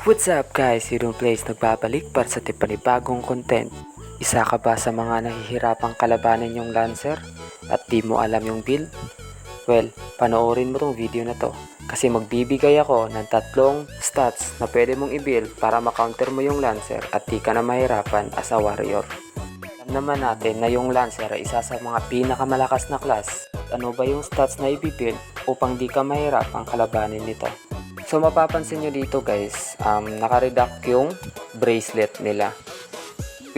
What's up guys, Hero Plays nagbabalik para sa panibagong content. Isa ka ba sa mga nahihirapang kalabanin yung Lancer at di mo alam yung build? Well, panoorin mo tong video na to kasi magbibigay ako ng tatlong stats na pwede mong i-build para makounter mo yung Lancer at di ka na mahirapan as a warrior. Alam naman natin na yung Lancer ay isa sa mga pinakamalakas na class. Ano ba yung stats na i-build upang di ka mahirapang kalabanin nito? So mapapansin nyo dito guys, nakareduct yung bracelet nila.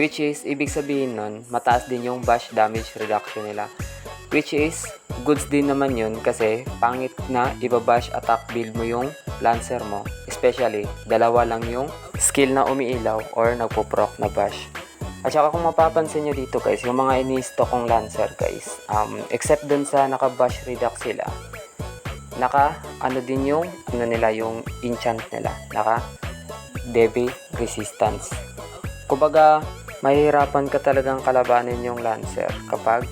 Which is, ibig sabihin nun, mataas din yung bash damage reduction nila. Which is, goods din naman yun kasi pangit na ibabash attack build mo yung Lancer mo. Especially, dalawa lang yung skill na umiilaw or nagpo-proc na bash. At saka kung mapapansin nyo dito guys, yung mga ini-stock kong Lancer guys, except dun sa naka-bash reduct sila, din yung yung enchant nila, naka Devi resistance. Kumbaga mahihirapan ka talagang kalabanin yung Lancer kapag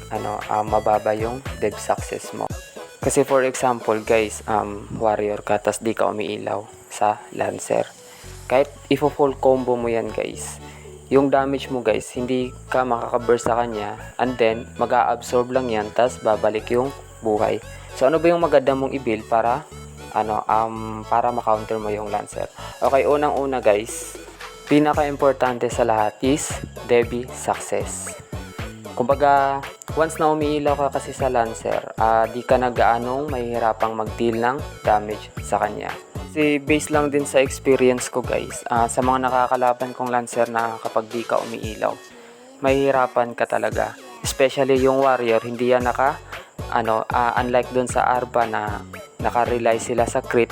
mababa yung dev success mo. Kasi for example guys, warrior ka tas di ka umiilaw sa Lancer, kahit ifo-full combo mo yan guys, yung damage mo guys hindi ka makaka-burst sa kanya, and then mag-a-absorb lang yan tas babalik yung buhay. So ano ba yung maganda mong i-build para ma-counter mo yung Lancer? Okay, unang-una guys, pinaka-importante sa lahat is Devi success. Kumbaga, once na umiilaw ka kasi sa Lancer, di ka na gaanong mahihirapang mag-deal ng damage sa kanya. Kasi based lang din sa experience ko guys, sa mga nakakalaban kong Lancer na kapag di ka umiilaw, mahihirapan ka talaga. Especially yung warrior, hindi yan unlike dun sa Arba na nakarely sila sa crit,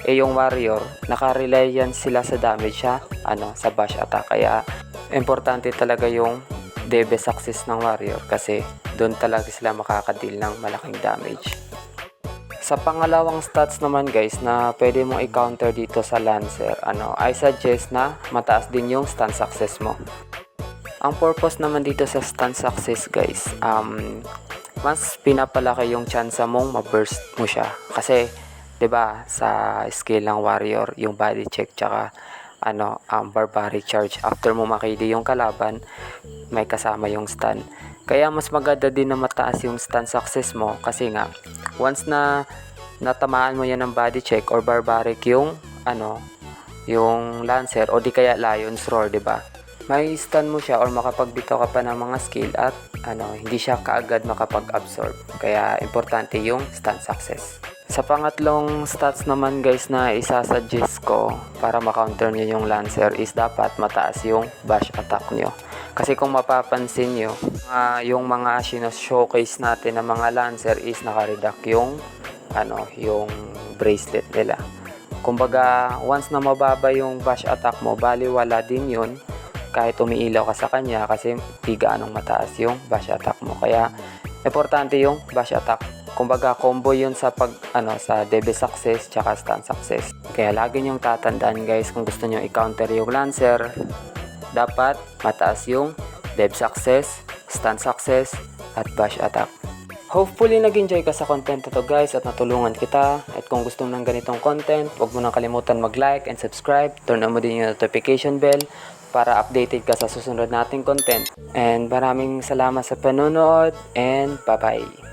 yung warrior nakarely yan sila sa damage sa bash attack. Kaya importante talaga yung DB success ng warrior kasi dun talaga sila makakadeal ng malaking damage. Sa pangalawang stats naman guys na pwede mong i-counter dito sa Lancer, I suggest na mataas din yung stun success mo. Ang purpose naman dito sa stun success guys, mas pinapalaki yung chance mong ma-burst mo siya. Kasi 'di ba sa skill ng warrior, yung body check tsaka barbaric charge, after mo makili yung kalaban, may kasama yung stun. Kaya mas maganda din na mataas yung stun success mo kasi nga once na natamaan mo yan ng body check or barbaric yung yung Lancer o di kaya Lion's Roar, 'di ba? May stun mo siya or makapagbitaw ka pa ng mga skill at hindi siya kaagad makapag-absorb. Kaya importante yung stun success. Sa pangatlong stats naman guys na isasuggest ko para ma-counter nyo yung Lancer is dapat mataas yung bash attack nyo. Kasi kung mapapansin nyo, yung mga showcase natin ng mga Lancer is nakareduct yung yung bracelet nila. Kumbaga once na mababa yung bash attack mo, baliwala din yun kahit umiilaw ka sa kanya kasi di gaanong mataas yung bash attack mo. Kaya importante yung bash attack. Kumbaga combo yun sa sa DB success tsaka stun success. Kaya lagi nyong tatandaan guys, kung gusto nyo i-counter yung Lancer, dapat mataas yung DB success, stun success at bash attack. Hopefully nag-enjoy ka sa content na to guys at natulungan kita. At kung gusto mo ng ganitong content, huwag mo nang kalimutan mag-like and subscribe. Turn on mo din yung notification bell para updated ka sa susunod nating content. And maraming salamat sa panonood and bye-bye.